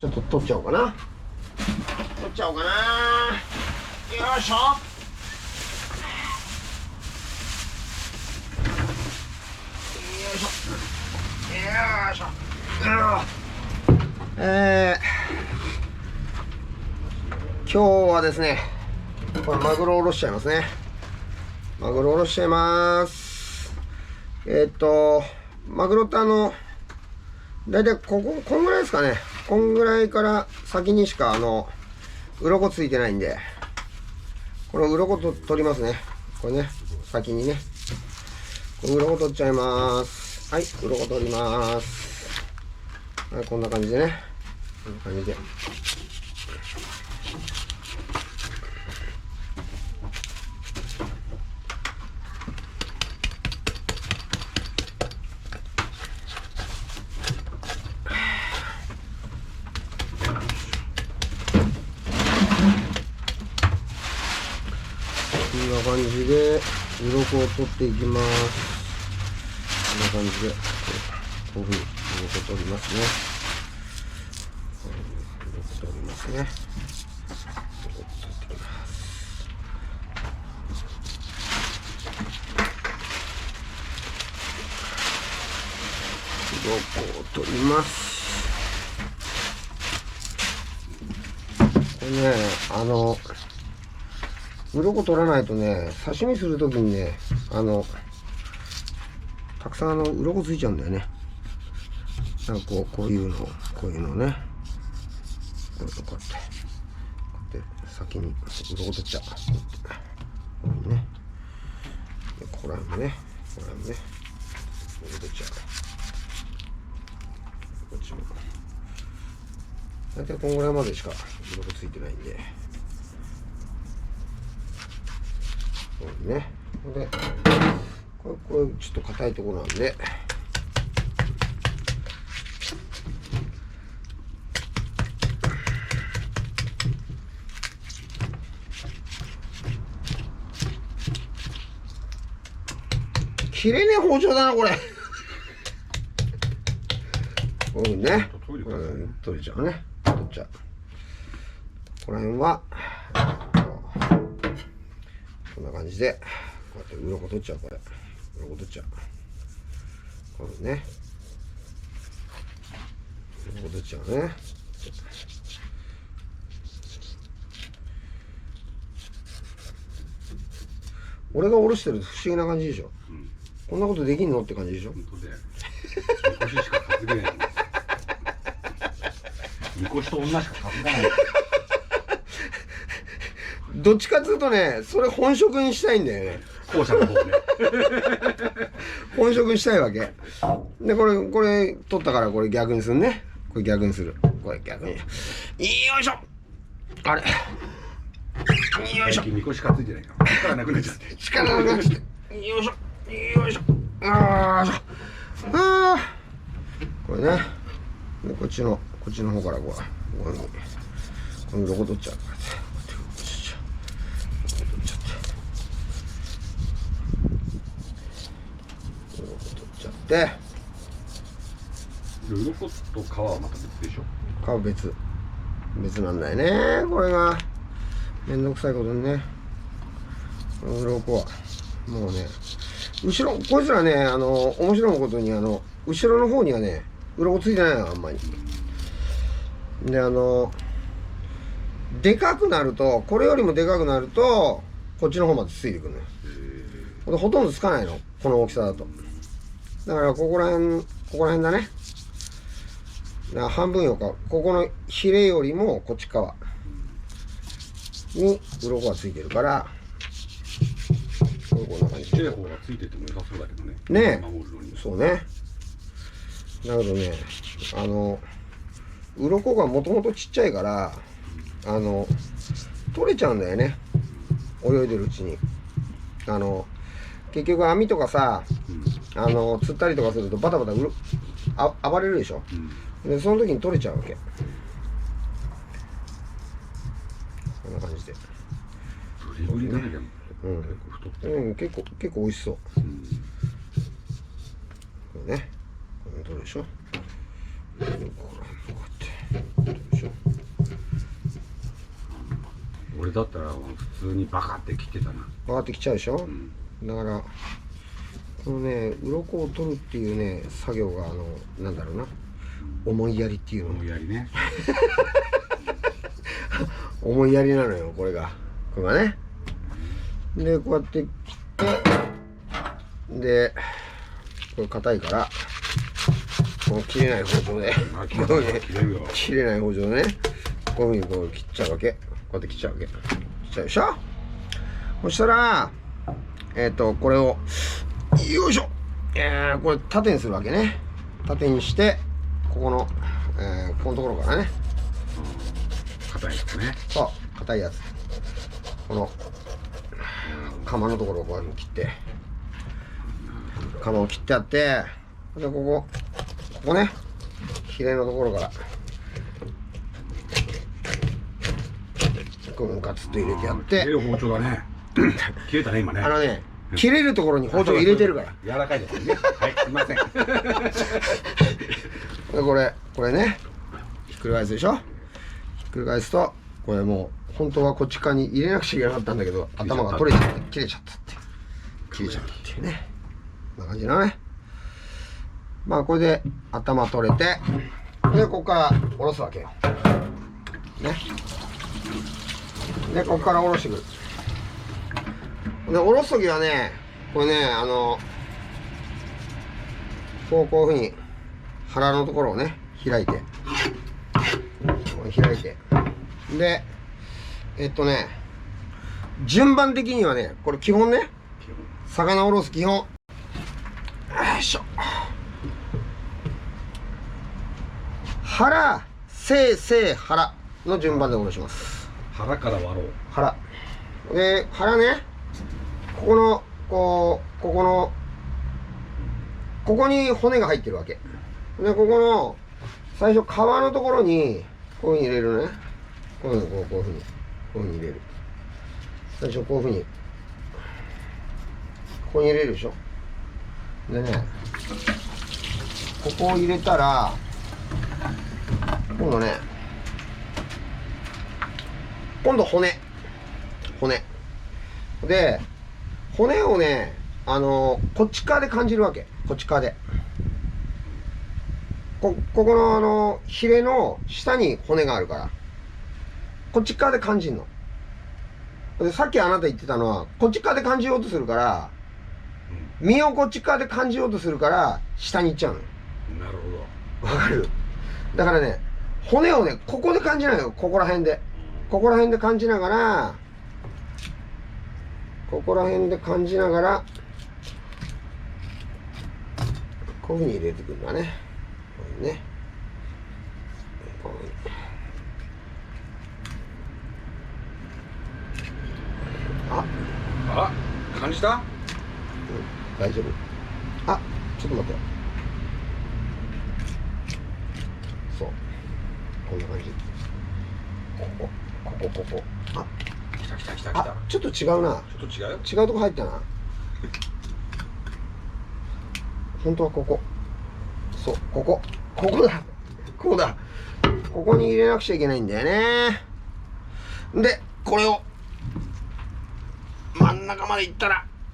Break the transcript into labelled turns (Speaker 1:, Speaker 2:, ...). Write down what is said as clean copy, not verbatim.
Speaker 1: ちょっと取っちゃおうかな。取っちゃおうかな。よいしょ。よいしょ。よいしょ。今日はですね、これマグロおろしちゃいますね。マグロおろしちゃいます。マグロってだいたいこんぐらいですかね。こんぐらいから先にしか鱗ついてないんで、この鱗と取りますね。これね、先にね。これ鱗取っちゃいます。はい、鱗取ります。はい、こんな感じでね。こんな感じで。こんな感じで鱗を取っていきます。こんな感じでこういうふうに鱗取りますね。鱗取りますね。取ってきます。鱗を取ります。これね、鱗取らないとね、刺身するときにね、たくさん鱗ついちゃうんだよね。なんかこういうのね、こうやって先に鱗取っちゃう。こういうね。でここら辺もね、鱗取っちゃう。こっちも。大体こんぐらいまでしか鱗ついてないんで。これね。で、これちょっと硬いところなんで、切れねえ包丁だなこれ。これね、取れちゃうね。取っちゃう。この辺はこんな感じでこうやって鱗取っちゃう。これ鱗取っちゃう。これね、鱗取っちゃうね。俺がおろしてると不思議な感じでしょ、うん、こんなことできんのって感じでしょ。本当でみこししか担げない。みこしと女しか担がない。どっちかっていうとね、それ本職にしたいんだよね。後者の方ね。本職にしたいわけ。で、これ取ったからこれ逆にするね。これ逆にする。これ逆に。よいしょ。あれ。よいしょ。みこし担いでないから。力なくなっちゃって。力なくなっちゃって。よいしょ。よいしょ。これね。で、こっちの方からこういうふうに。この鱗取っちゃうからね。で、鱗と皮はまた別でしょ。皮別なんだよね。これがめんどくさいことにね。鱗はもうね、後ろこいつらね、面白いことに後ろの方にはね鱗ついてないのあんまり。ででかくなると、これよりもでかくなるとこっちの方までついてくるのよ。ほとんどつかないの、この大きさだと。だからここら辺だね。だから半分よか、ここのヒレよりもこっち側に鱗がついてるから、こんな感じ。ちっちゃい方がついてても良さそうだけどね。ねえ、そうね。だけどね、鱗がもともとちっちゃいから、取れちゃうんだよね。泳いでるうちに。結局網とかさ、釣ったりとかするとバタバタ暴れるでしょ、うん、でその時に取れちゃうわけ。こんな感じでブリブリだね。結構美味しそう、これね、これ取るでしょ。こうやって
Speaker 2: 俺だったら普通にバカって切ってたな。
Speaker 1: 上がってきちゃうでしょ、
Speaker 2: うん、
Speaker 1: だからこのね鱗を取るっていうね作業がなんだろうな、思いやりっていうの、
Speaker 2: 思いやりね
Speaker 1: 思いやりなのよこれがね。でこうやって切ってでこれ硬いからこの切れない包丁で切れない包丁でねこういうふうにこう切っちゃうわけ。こうやって切っちゃうわけ。切っちゃうでしょ。そしたらこれをよいしょ、これ縦にするわけね。縦にしてここの、ここのところからね、
Speaker 2: 硬いやつね。
Speaker 1: そう硬いやつ、この釜のところをこういうふうに切って、釜を切ってあって、でここねヒレのところからこうガツッと入れてやって、
Speaker 2: 切れる包丁だね切れたね今ね。
Speaker 1: 切れるところに包丁入れてるから
Speaker 2: 柔らかいですね。はいすいません
Speaker 1: でこれねひっくり返すでしょ。ひっくり返すとこれもう本当はこっち側に入れなくちゃいけなかったんだけど、頭が取れちゃって切れちゃったっていうね、こんな感じだね。まあこれで頭取れて、でここから下ろすわけよね。でここから下ろしてくる。で下ろす時はねこれねこういうふうに腹のところをね開いてで順番的にはねこれ基本ね、魚を下ろす基本、よいしょ、腹腹の順番で下ろします。
Speaker 2: 腹から割ろう。
Speaker 1: 腹で腹ね、ここに骨が入ってるわけで、ここの最初皮のところにこういうふうに入れるね。こういうふうに入れる。最初こういうふうにここに入れるでしょ。でねここを入れたら今度ね骨で骨をねこっち側で感じるわけ。こっち側でここのヒレの下に骨があるからこっち側で感じるので、さっきあなた言ってたのはこっち側で感じようとするから、身をこっち側で感じようとするから下に行っちゃうの。
Speaker 2: なるほど。
Speaker 1: わかる。だからね骨をねここで感じないよ。ここら辺で感じながらこういうふうに入れてくるんだね。こういうね。こういうふうに。
Speaker 2: あ、感じた？
Speaker 1: 大丈夫。ちょっと待ってよ。そう。こんな感じ。ここ。
Speaker 2: 来た。
Speaker 1: ちょっと違うな。
Speaker 2: ちょっと違うよ。
Speaker 1: 違うとこ入ったな。本当はここ。そう、ここだ。ここに入れなくちゃいけないんだよね。で、これを真ん中までいったら